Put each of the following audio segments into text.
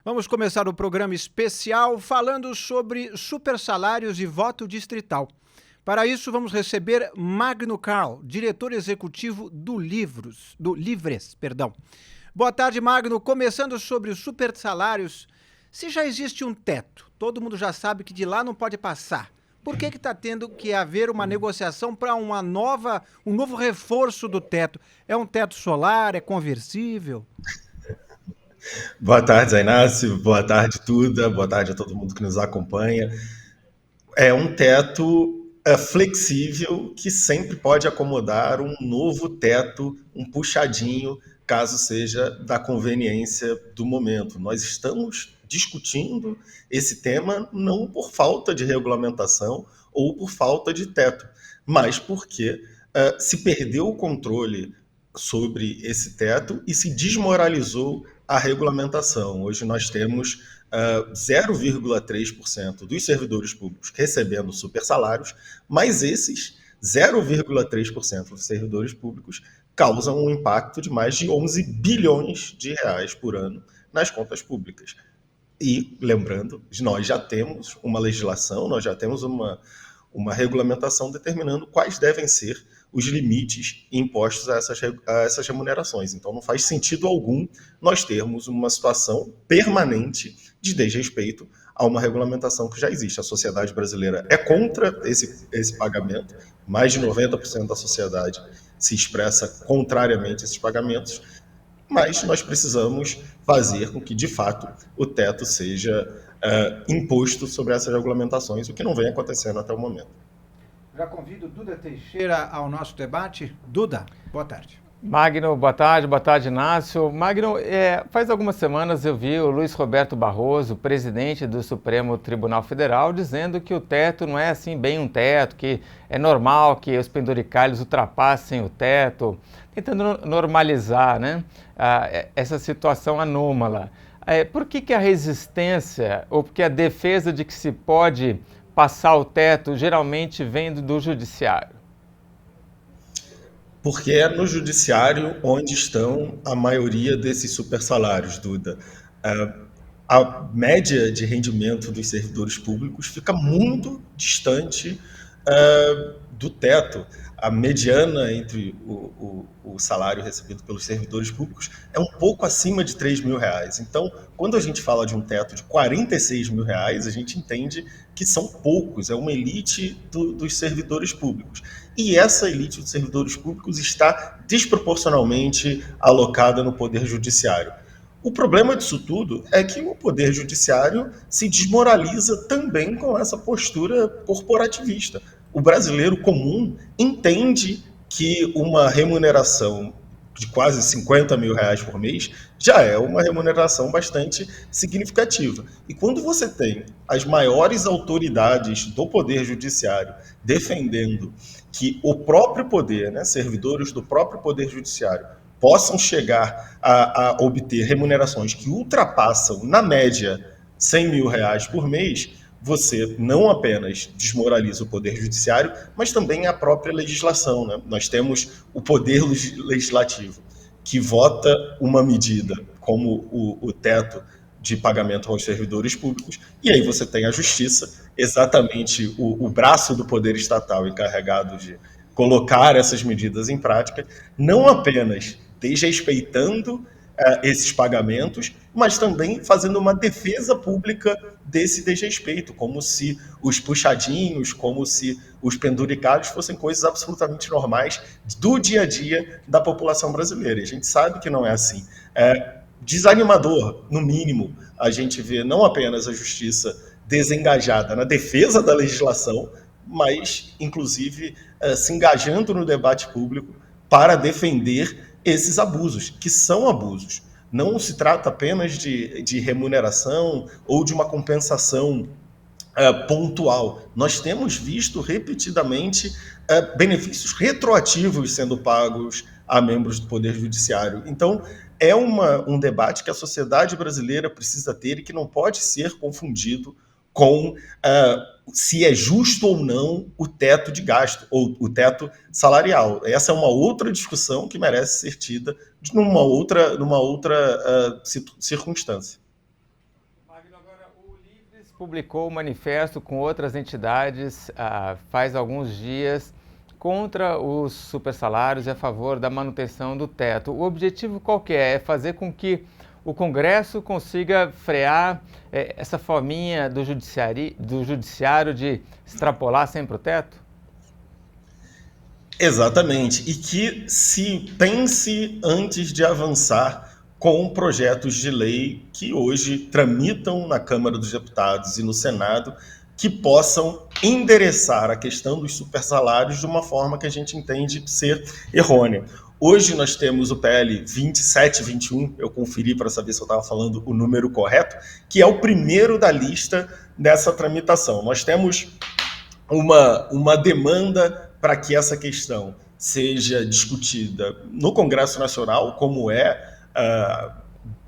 Vamos começar o programa especial falando sobre supersalários e voto distrital. Para isso, vamos receber Magno Carl, diretor executivo do Livres. Boa tarde, Magno. Começando sobre os supersalários, se já existe um teto, todo mundo já sabe que de lá não pode passar. Por que está tendo que haver uma negociação para um novo reforço do teto? É um teto solar? É conversível? Boa tarde, Zé Inácio. Boa tarde, Duda. Boa tarde a todo mundo que nos acompanha. É um teto flexível que sempre pode acomodar um novo teto, um puxadinho, caso seja da conveniência do momento. Nós estamos discutindo esse tema não por falta de regulamentação ou por falta de teto, mas porque se perdeu o controle sobre esse teto e se desmoralizou a regulamentação. Hoje nós temos 0,3% dos servidores públicos recebendo supersalários, mas esses 0,3% dos servidores públicos causam um impacto de mais de 11 bilhões de reais por ano nas contas públicas. E, lembrando, nós já temos uma legislação, nós já temos uma regulamentação determinando quais devem ser os limites impostos a essas remunerações. Então, não faz sentido algum nós termos uma situação permanente de desrespeito a uma regulamentação que já existe. A sociedade brasileira é contra esse pagamento, mais de 90% da sociedade se expressa contrariamente a esses pagamentos, mas nós precisamos fazer com que, de fato, o teto seja imposto sobre essas regulamentações, o que não vem acontecendo até o momento. Já convido Duda Teixeira ao nosso debate. Duda, boa tarde. Magno, boa tarde, Inácio. Magno, faz algumas semanas eu vi o Luiz Roberto Barroso, presidente do Supremo Tribunal Federal, dizendo que o teto não é assim bem um teto, que é normal que os penduricalhos ultrapassem o teto, tentando normalizar, né, essa situação anômala. Por que a resistência, ou porque a defesa de que se pode passar o teto geralmente vem do judiciário? Porque é no judiciário onde estão a maioria desses supersalários, Duda. A média de rendimento dos servidores públicos fica muito distante do teto. A mediana entre o salário recebido pelos servidores públicos é um pouco acima de R$ 3.000. Então, quando a gente fala de um teto de R$ 46.000, a gente entende que são poucos, é uma elite dos servidores públicos. E essa elite dos servidores públicos está desproporcionalmente alocada no Poder Judiciário. O problema disso tudo é que o Poder Judiciário se desmoraliza também com essa postura corporativista. O brasileiro comum entende que uma remuneração de quase R$ 50.000 por mês já é uma remuneração bastante significativa. E quando você tem as maiores autoridades do Poder Judiciário defendendo que o próprio poder, né, servidores do próprio Poder Judiciário, possam chegar a obter remunerações que ultrapassam, na média, R$ 100.000 por mês, você não apenas desmoraliza o Poder Judiciário, mas também a própria legislação, né? Nós temos o Poder Legislativo, que vota uma medida como o teto de pagamento aos servidores públicos, e aí você tem a Justiça, exatamente o braço do poder estatal encarregado de colocar essas medidas em prática, não apenas desrespeitando esses pagamentos, mas também fazendo uma defesa pública desse desrespeito, como se os puxadinhos, como se os penduricalhos fossem coisas absolutamente normais do dia a dia da população brasileira. E a gente sabe que não é assim. É desanimador, no mínimo, a gente vê não apenas a justiça desengajada na defesa da legislação, mas, inclusive, se engajando no debate público para defender esses abusos, que são abusos. Não se trata apenas de remuneração ou de uma compensação pontual. Nós temos visto repetidamente benefícios retroativos sendo pagos a membros do Poder Judiciário. Então, é um debate que a sociedade brasileira precisa ter e que não pode ser confundido com se é justo ou não o teto de gasto, ou o teto salarial. Essa é uma outra discussão que merece ser tida numa outra circunstância. Magno, agora o Livres publicou um manifesto com outras entidades faz alguns dias contra os supersalários e a favor da manutenção do teto. O objetivo qual que é? É fazer com que o Congresso consiga frear essa fominha do judiciário de extrapolar sempre o teto? Exatamente, e que se pense antes de avançar com projetos de lei que hoje tramitam na Câmara dos Deputados e no Senado, que possam endereçar a questão dos supersalários de uma forma que a gente entende ser errônea. Hoje nós temos o PL 2721, eu conferi para saber se eu estava falando o número correto, que é o primeiro da lista dessa tramitação. Nós temos uma demanda para que essa questão seja discutida no Congresso Nacional, como é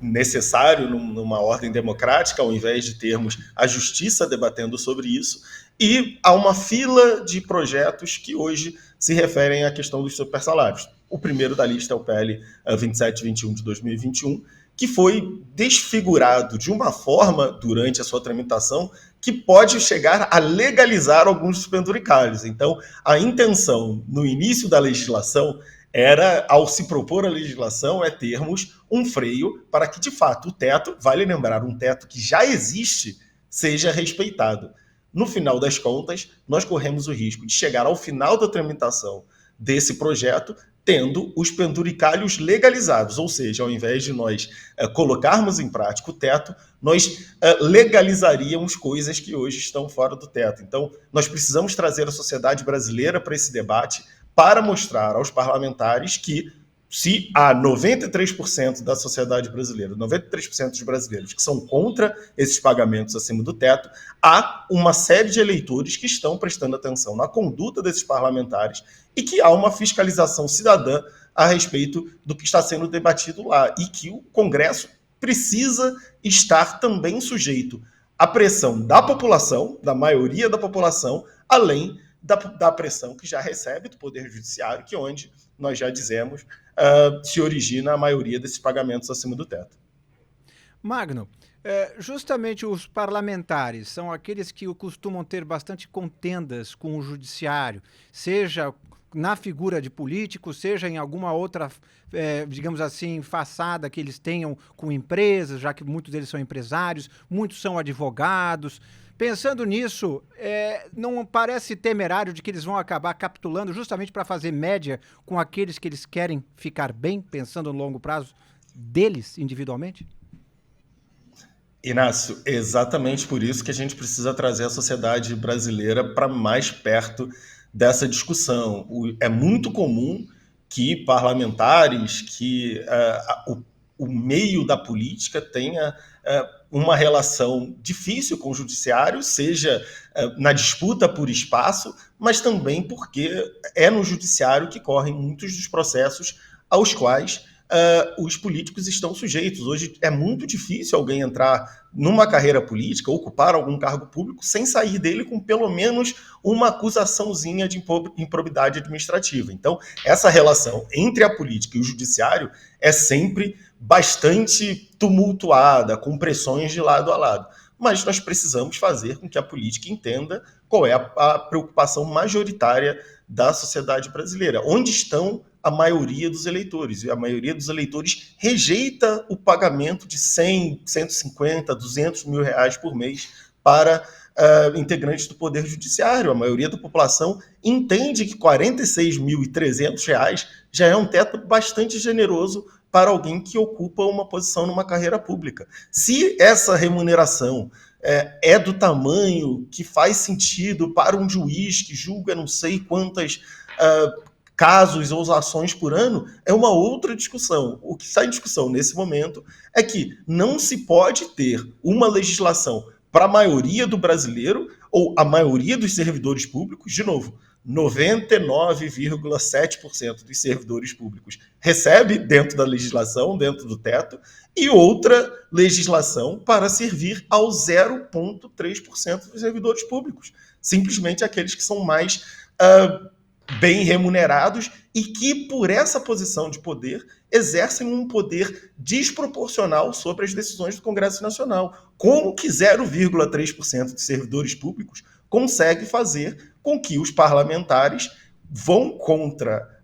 necessário numa ordem democrática, ao invés de termos a justiça debatendo sobre isso, e há uma fila de projetos que hoje se referem à questão dos supersalários. O primeiro da lista é o PL 2721 de 2021, que foi desfigurado de uma forma, durante a sua tramitação, que pode chegar a legalizar alguns dos penduricalhos. Então, a intenção, no início da legislação, era, ao se propor a legislação, é termos um freio para que, de fato, o teto, vale lembrar, um teto que já existe, seja respeitado. No final das contas, nós corremos o risco de chegar ao final da tramitação desse projeto tendo os penduricalhos legalizados, ou seja, ao invés de nós colocarmos em prática o teto, nós legalizaríamos coisas que hoje estão fora do teto. Então, nós precisamos trazer a sociedade brasileira para esse debate para mostrar aos parlamentares que se há 93% da sociedade brasileira, 93% dos brasileiros que são contra esses pagamentos acima do teto, há uma série de eleitores que estão prestando atenção na conduta desses parlamentares e que há uma fiscalização cidadã a respeito do que está sendo debatido lá e que o Congresso precisa estar também sujeito à pressão da população, da maioria da população, além da pressão que já recebe do Poder Judiciário, que onde nós já dizemos se origina a maioria desses pagamentos acima do teto. Magno, justamente os parlamentares são aqueles que costumam ter bastante contendas com o judiciário, seja na figura de políticos, seja em alguma outra, digamos assim, façada que eles tenham com empresas, já que muitos deles são empresários, muitos são advogados. Pensando nisso, não parece temerário de que eles vão acabar capitulando justamente para fazer média com aqueles que eles querem ficar bem, pensando no longo prazo deles individualmente? Inácio, exatamente por isso que a gente precisa trazer a sociedade brasileira para mais perto dessa discussão. É muito comum que parlamentares, que o meio da política tenha uma relação difícil com o judiciário, seja na disputa por espaço, mas também porque é no judiciário que correm muitos dos processos aos quais os políticos estão sujeitos. Hoje é muito difícil alguém entrar numa carreira política, ocupar algum cargo público, sem sair dele com pelo menos uma acusaçãozinha de improbidade administrativa. Então, essa relação entre a política e o judiciário é sempre bastante tumultuada, com pressões de lado a lado. Mas nós precisamos fazer com que a política entenda qual é a preocupação majoritária da sociedade brasileira. Onde estão a maioria dos eleitores? E a maioria dos eleitores rejeita o pagamento de 100, 150, 200 mil reais por mês para integrantes do Poder Judiciário. A maioria da população entende que 46.300 reais já é um teto bastante generoso para alguém que ocupa uma posição numa carreira pública. Se essa remuneração é do tamanho que faz sentido para um juiz que julga não sei quantas casos ou ações por ano, é uma outra discussão. O que está em discussão nesse momento é que não se pode ter uma legislação para a maioria do brasileiro ou a maioria dos servidores públicos. De novo, 99,7% dos servidores públicos recebe dentro da legislação, dentro do teto, e outra legislação para servir ao 0,3% dos servidores públicos. Simplesmente aqueles que são mais bem remunerados e que, por essa posição de poder, exercem um poder desproporcional sobre as decisões do Congresso Nacional. Como que 0,3% de servidores públicos consegue fazer com que os parlamentares vão contra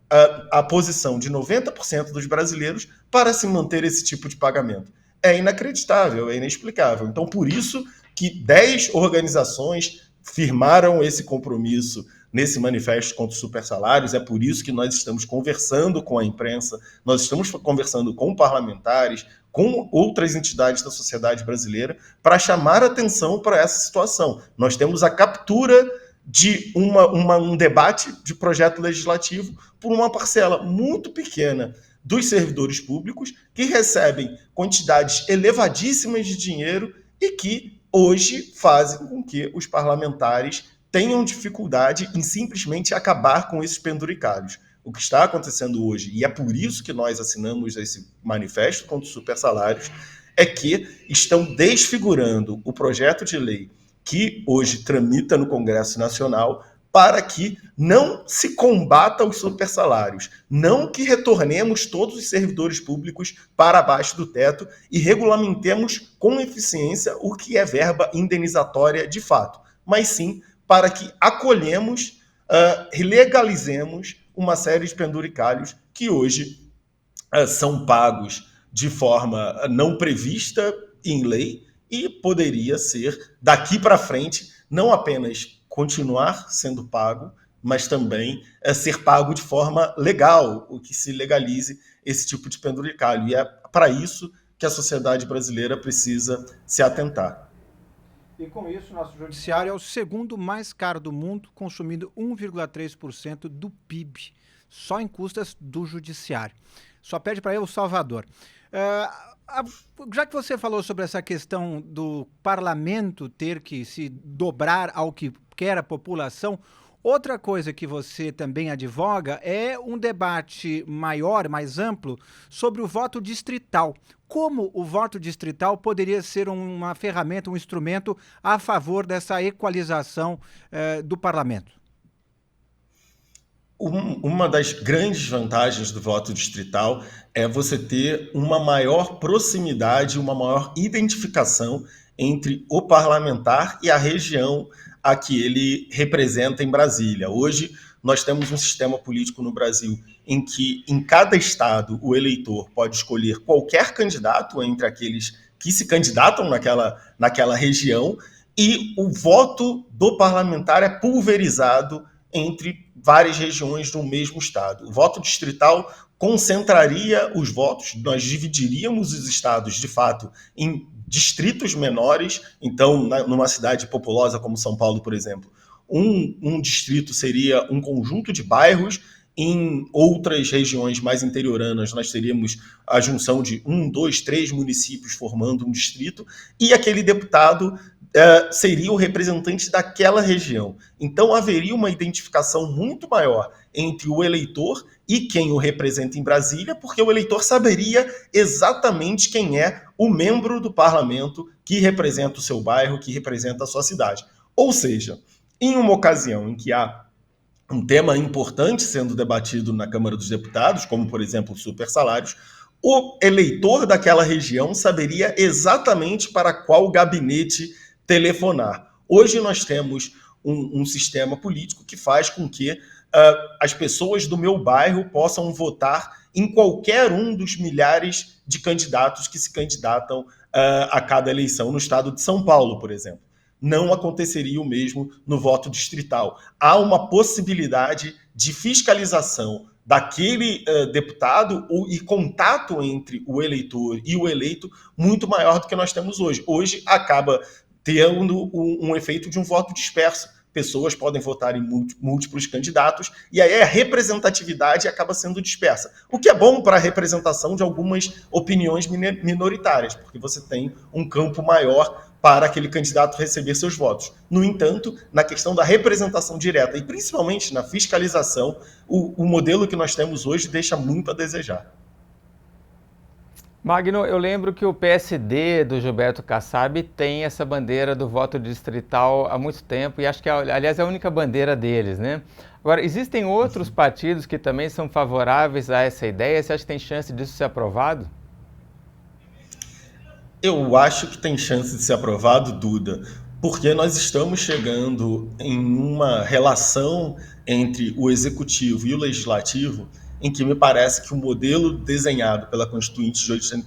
a posição de 90% dos brasileiros para se manter esse tipo de pagamento? É inacreditável, é inexplicável. Então, por isso que 10 organizações firmaram esse compromisso nesse manifesto contra os supersalários. É por isso que nós estamos conversando com a imprensa, nós estamos conversando com parlamentares, com outras entidades da sociedade brasileira, para chamar atenção para essa situação. Nós temos a captura de um debate de projeto legislativo por uma parcela muito pequena dos servidores públicos que recebem quantidades elevadíssimas de dinheiro e que hoje fazem com que os parlamentares tenham dificuldade em simplesmente acabar com esses penduricalhos. O que está acontecendo hoje, e é por isso que nós assinamos esse manifesto contra os supersalários, é que estão desfigurando o projeto de lei que hoje tramita no Congresso Nacional para que não se combata os supersalários, não que retornemos todos os servidores públicos para abaixo do teto e regulamentemos com eficiência o que é verba indenizatória de fato, mas sim para que acolhemos, legalizemos uma série de penduricalhos que hoje são pagos de forma não prevista em lei e poderia ser, daqui para frente, não apenas continuar sendo pago, mas também ser pago de forma legal, o que se legalize esse tipo de penduricalho. E é para isso que a sociedade brasileira precisa se atentar. E com isso, nosso judiciário é o segundo mais caro do mundo, consumindo 1,3% do PIB, só em custas do judiciário. Só perde para ele o Salvador. Já que você falou sobre essa questão do parlamento ter que se dobrar ao que quer a população, outra coisa que você também advoga é um debate maior, mais amplo, sobre o voto distrital. Como o voto distrital poderia ser uma ferramenta, um instrumento a favor dessa equalização do parlamento? Uma das grandes vantagens do voto distrital é você ter uma maior proximidade, uma maior identificação entre o parlamentar e a região a que ele representa em Brasília. Hoje, nós temos um sistema político no Brasil em que, em cada estado, o eleitor pode escolher qualquer candidato entre aqueles que se candidatam naquela região, e o voto do parlamentar é pulverizado entre várias regiões do mesmo estado. O voto distrital concentraria os votos, nós dividiríamos os estados, de fato, em distritos menores. Então, numa cidade populosa como São Paulo, por exemplo, um distrito seria um conjunto de bairros. Em outras regiões mais interioranas, nós teríamos a junção de 1, 2, 3 municípios formando um distrito, e aquele deputado seria o representante daquela região. Então, haveria uma identificação muito maior entre o eleitor e quem o representa em Brasília, porque o eleitor saberia exatamente quem é o membro do parlamento que representa o seu bairro, que representa a sua cidade. Ou seja, em uma ocasião em que há um tema importante sendo debatido na Câmara dos Deputados, como, por exemplo, os supersalários, o eleitor daquela região saberia exatamente para qual gabinete telefonar. Hoje nós temos um sistema político que faz com que as pessoas do meu bairro possam votar em qualquer um dos milhares de candidatos que se candidatam a cada eleição no estado de São Paulo, por exemplo. Não aconteceria o mesmo no voto distrital. Há uma possibilidade de fiscalização daquele deputado e contato entre o eleitor e o eleito muito maior do que nós temos hoje. Hoje acaba tendo um efeito de um voto disperso. Pessoas podem votar em múltiplos candidatos e aí a representatividade acaba sendo dispersa. O que é bom para a representação de algumas opiniões minoritárias, porque você tem um campo maior para aquele candidato receber seus votos. No entanto, na questão da representação direta e principalmente na fiscalização, o modelo que nós temos hoje deixa muito a desejar. Magno, eu lembro que o PSD do Gilberto Kassab tem essa bandeira do voto distrital há muito tempo e acho que, aliás, é a única bandeira deles, né? Agora, existem outros partidos que também são favoráveis a essa ideia? Você acha que tem chance disso ser aprovado? Eu acho que tem chance de ser aprovado, Duda, porque nós estamos chegando em uma relação entre o executivo e o legislativo em que me parece que o modelo desenhado pela Constituinte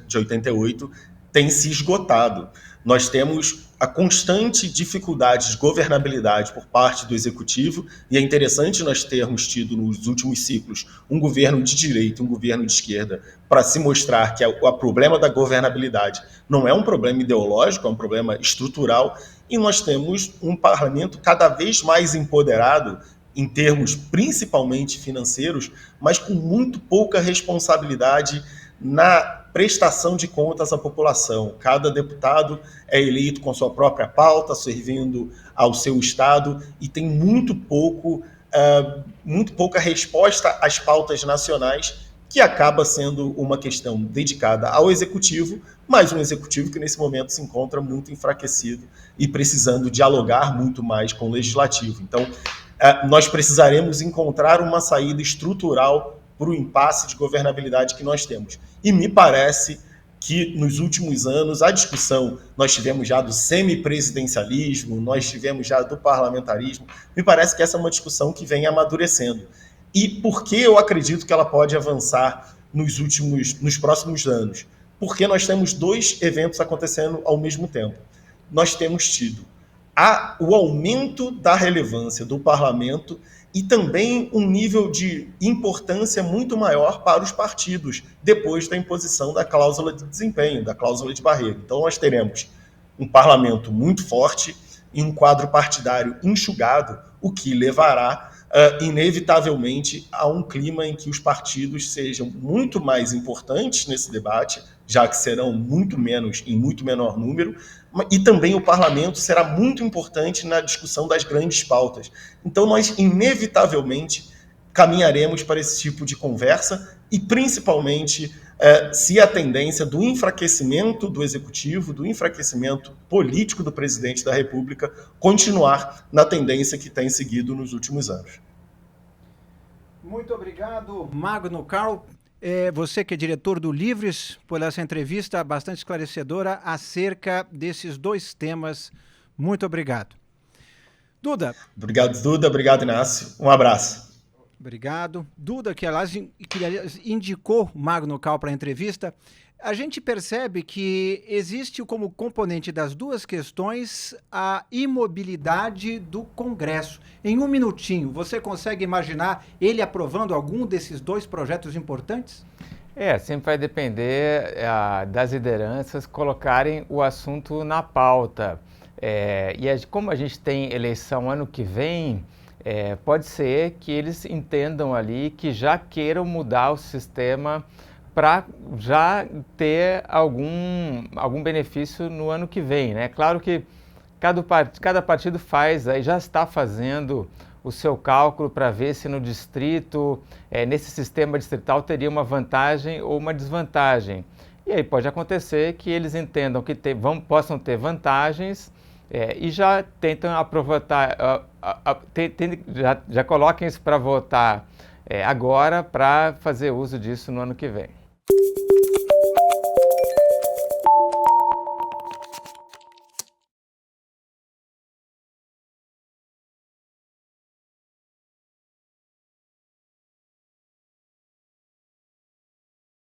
de 88 tem se esgotado. Nós temos a constante dificuldade de governabilidade por parte do executivo, e é interessante nós termos tido nos últimos ciclos um governo de direita, um governo de esquerda, para se mostrar que o problema da governabilidade não é um problema ideológico, é um problema estrutural, e nós temos um parlamento cada vez mais empoderado em termos principalmente financeiros, mas com muito pouca responsabilidade na prestação de contas à população. Cada deputado é eleito com sua própria pauta, servindo ao seu estado, e tem muito pouca resposta às pautas nacionais, que acaba sendo uma questão dedicada ao executivo, mas um executivo que nesse momento se encontra muito enfraquecido e precisando dialogar muito mais com o legislativo. Então, nós precisaremos encontrar uma saída estrutural para o impasse de governabilidade que nós temos. E me parece que nos últimos anos a discussão, nós tivemos já do semipresidencialismo, nós tivemos já do parlamentarismo, me parece que essa é uma discussão que vem amadurecendo. E por que eu acredito que ela pode avançar nos próximos anos? Porque nós temos dois eventos acontecendo ao mesmo tempo. Nós temos tido o aumento da relevância do parlamento e também um nível de importância muito maior para os partidos, depois da imposição da cláusula de desempenho, da cláusula de barreira. Então nós teremos um parlamento muito forte e um quadro partidário enxugado, o que levará inevitavelmente a um clima em que os partidos sejam muito mais importantes nesse debate, já que serão muito menos, em muito menor número, e também o parlamento será muito importante na discussão das grandes pautas. Então nós inevitavelmente caminharemos para esse tipo de conversa e principalmente se a tendência do enfraquecimento do executivo, do enfraquecimento político do presidente da República continuar na tendência que tem seguido nos últimos anos. Muito obrigado, Magno Carl. Você que é diretor do Livres, por essa entrevista bastante esclarecedora acerca desses dois temas. Muito obrigado. Duda. Obrigado, Duda. Obrigado, Inácio. Um abraço. Obrigado. Duda, que aliás indicou Magno Carl para a entrevista. A gente percebe que existe como componente das duas questões a imobilidade do Congresso. Em um minutinho, você consegue imaginar ele aprovando algum desses dois projetos importantes? Sempre vai depender das lideranças colocarem o assunto na pauta. Como a gente tem eleição ano que vem, pode ser que eles entendam ali que já queiram mudar o sistema para já ter algum benefício no ano que vem, né? Claro que cada partido já está fazendo o seu cálculo para ver se no distrito, nesse sistema distrital, teria uma vantagem ou uma desvantagem. E aí pode acontecer que eles entendam que possam ter vantagens e já tentam aproveitar, já coloquem isso para votar agora para fazer uso disso no ano que vem.